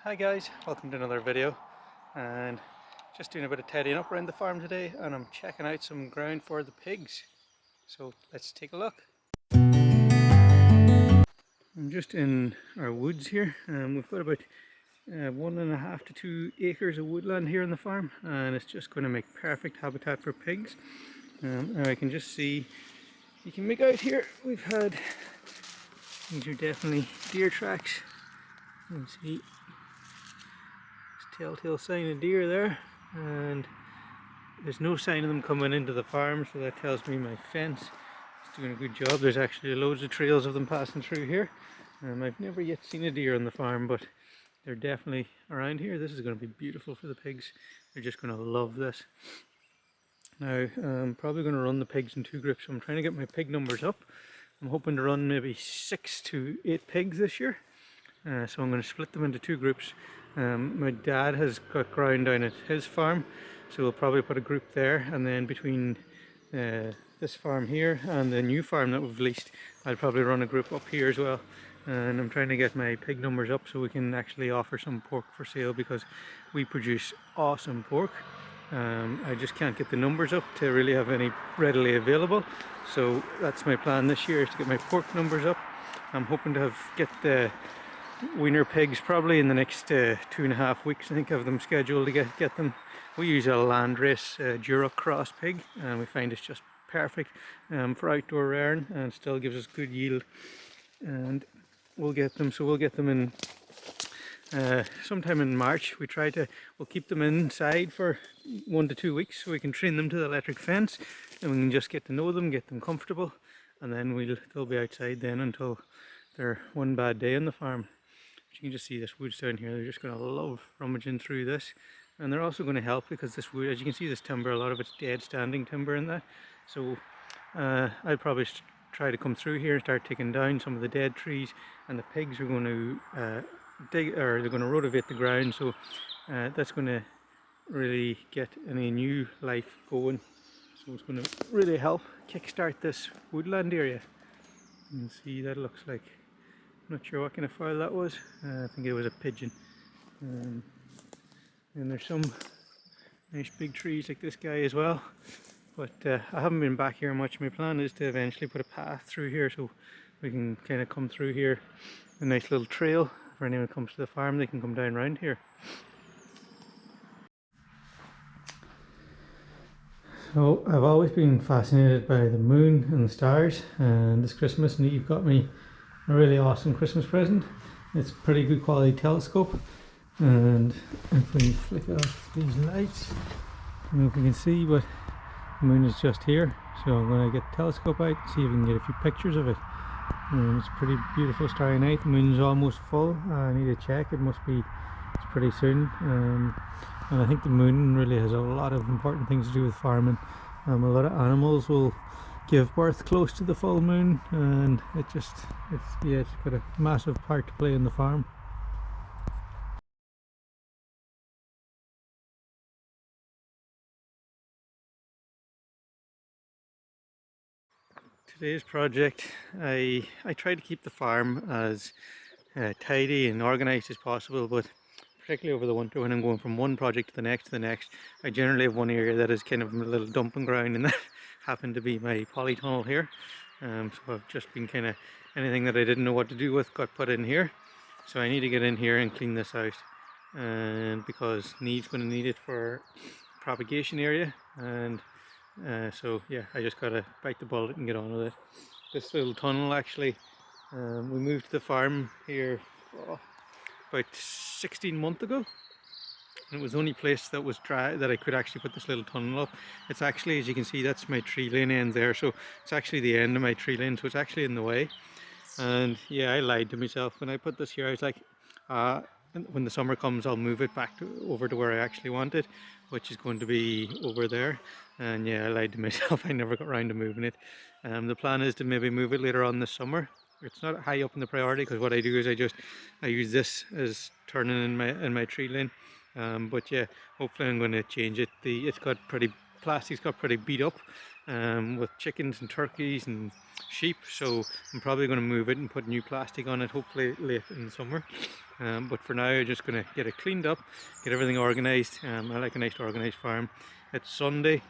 Hi guys, welcome to another video, and just doing a bit of tidying up around the farm today, and I'm checking out some ground for the pigs. So let's take a look. I'm just in our woods here, and we've got about 1.5 to 2 acres of woodland here on the farm, and it's just going to make perfect habitat for pigs. And I can just see, you can make out here, these are definitely deer tracks. You can see telltale sign of deer there, and there's no sign of them coming into the farm, so that tells me my fence is doing a good job. There's actually loads of trails of them passing through here. I've never yet seen a deer on the farm, but they're definitely around here. This is going to be beautiful for the pigs. They're just going to love this. Now I'm probably going to run the pigs in 2 groups, so I'm trying to get my pig numbers up. I'm hoping to run maybe 6 to 8 pigs this year. So I'm going to split them into 2 groups. My dad has got ground down at his farm, so we'll probably put a group there, and then between this farm here and the new farm that we've leased, I'll probably run a group up here as well. And I'm trying to get my pig numbers up so we can actually offer some pork for sale, because we produce awesome pork. I just can't get the numbers up to really have any readily available, so that's my plan this year, is to get my pork numbers up. I'm hoping to get the weaner pigs probably in the next 2.5 weeks. I think I have them scheduled to get them. We use a landrace Duroc cross pig, and we find it's just perfect for outdoor rearing, and still gives us good yield. And we'll get them in sometime in March. We'll keep them inside for 1 to 2 weeks so we can train them to the electric fence, and we can just get to know them, get them comfortable, and then they'll be outside then until they're one bad day on the farm. You can just see this woods down here. They're just going to love rummaging through this, and they're also going to help because this wood, as you can see, this timber, a lot of it's dead standing timber in that. So I'll probably try to come through here and start taking down some of the dead trees, and the pigs are going to they're going to rotivate the ground, so that's going to really get any new life going. So it's going to really help kickstart this woodland area. You can see that looks like, not sure what kind of fowl that was. I think it was a pigeon. And there's some nice big trees like this guy as well. But I haven't been back here much. My plan is to eventually put a path through here so we can kind of come through here. A nice little trail for anyone who comes to the farm, they can come down around here. So I've always been fascinated by the moon and the stars, and this Christmas Neve got me a really awesome Christmas present. It's a pretty good quality telescope, and if we flick off these lights, I don't know if you can see, but the moon is just here. So I'm going to get the telescope out, see if we can get a few pictures of it. It's a pretty beautiful starry night. The moon's almost full. I need to check. It's pretty soon. And I think the moon really has a lot of important things to do with farming. A lot of animals will give birth close to the full moon, and it's got a massive part to play in the farm. Today's project, I try to keep the farm as tidy and organised as possible, but particularly over the winter when I'm going from one project to the next, I generally have one area that is kind of a little dumping ground, and that happened to be my polytunnel here. So I've just been kind of, anything that I didn't know what to do with got put in here. So I need to get in here and clean this out, and because Neve's going to need it for propagation area, and so yeah, I just gotta bite the bullet and get on with it. This little tunnel, actually, we moved to the farm here about 16 months ago, and it was the only place that was dry that I could actually put this little tunnel up. It's actually, as you can see, that's my tree lane end there, so it's actually the end of my tree lane, so it's actually in the way. And yeah, I lied to myself when I put this here. I was like, when the summer comes, I'll move it back over to where I actually want it, which is going to be over there. And yeah, I lied to myself. I never got around to moving it. The plan is to maybe move it later on this summer. It's not high up in the priority, because what I do is I use this as turning in my tree lane. But yeah, hopefully I'm going to change it. Plastic's got pretty beat up, with chickens and turkeys and sheep, so I'm probably going to move it and put new plastic on it hopefully late in the summer. But for now I'm just going to get it cleaned up, get everything organised. I like a nice organised farm. It's Sunday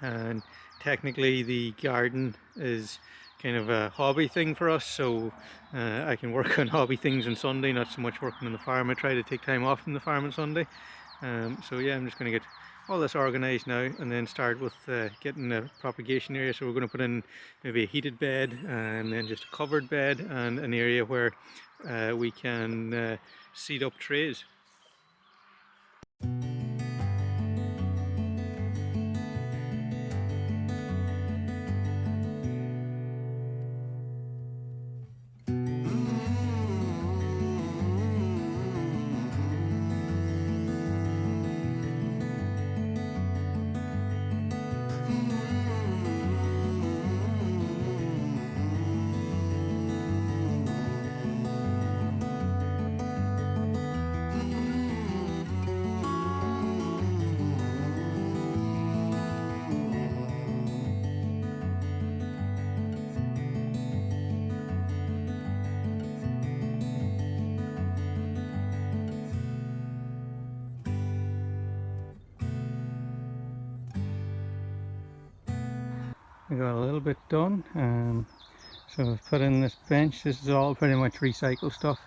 and technically the garden is kind of a hobby thing for us, so I can work on hobby things on Sunday, not so much working on the farm. I try to take time off from the farm on Sunday. So yeah, I'm just going to get all this organised now and then start with getting a propagation area. So we're going to put in maybe a heated bed and then just a covered bed and an area where we can seed up trays. We got a little bit done. So I've put in this bench. This is all pretty much recycled stuff.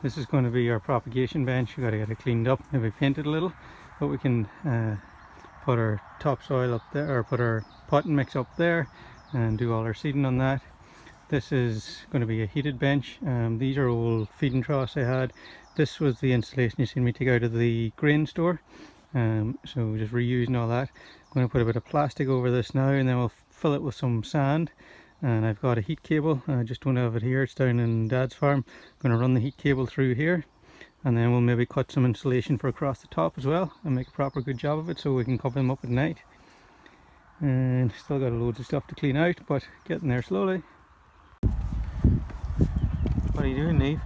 This is going to be our propagation bench. We got to get it cleaned up, maybe painted a little, but we can put our topsoil up there, or put our potting mix up there and do all our seeding on that. This is going to be a heated bench. These are old feeding troughs I had. This was the installation you seen me take out of the grain store. So just reusing all that. I'm going to put a bit of plastic over this now, and then we'll fill it with some sand. And I've got a heat cable. I just don't have it here. It's down in Dad's farm. I'm going to run the heat cable through here, and then we'll maybe cut some insulation for across the top as well and make a proper good job of it so we can cover them up at night. And still got loads of stuff to clean out, but getting there slowly. What are you doing, Neve?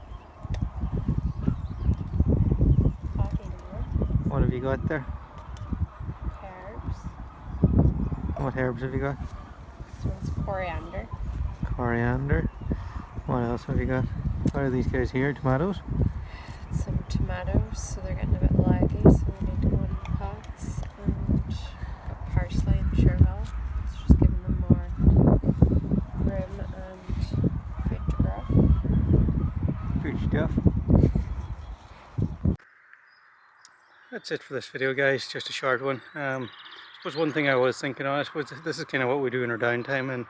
What have you got there? Herbs. What herbs have you got? This one's coriander. Coriander. What else have you got? What are these guys here? Tomatoes? Some tomatoes, so they're getting a bit laggy, so they need to go in the pots. And got parsley and chervil. It's just giving them more room and food to grow. Good stuff. That's it for this video, guys. Just a short one. I suppose one thing I was thinking of, I suppose this is kind of what we do in our downtime, and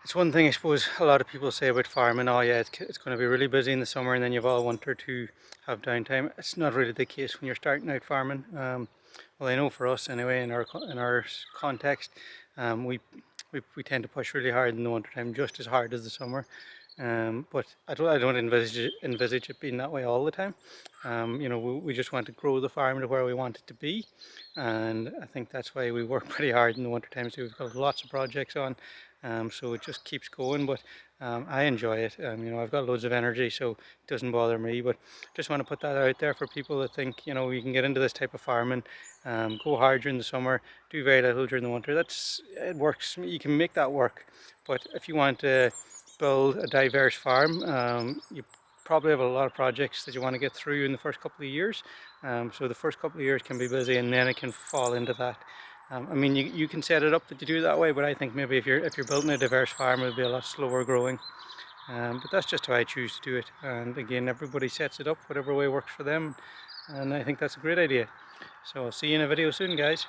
it's one thing I suppose a lot of people say about farming. Oh yeah, it's going to be really busy in the summer and then you've all winter to have downtime. It's not really the case when you're starting out farming. Well, I know for us anyway, in our context, we tend to push really hard in the winter time, just as hard as the summer. But I don't envisage it being that way all the time. You know, we just want to grow the farm to where we want it to be, and I think that's why we work pretty hard in the winter time. So we've got lots of projects on, so it just keeps going. But I enjoy it. You know, I've got loads of energy, so it doesn't bother me. But just want to put that out there for people that think, you know, you can get into this type of farming, go hard during the summer, do very little during the winter. It works. You can make that work. But if you want to build a diverse farm, you probably have a lot of projects that you want to get through in the first couple of years. So the first couple of years can be busy, and then it can fall into that. I mean, you can set it up that you do that way, but I think maybe if you're building a diverse farm, it'll be a lot slower growing. But that's just how I choose to do it. And again, everybody sets it up whatever way works for them, and I think that's a great idea. So I'll see you in a video soon, guys.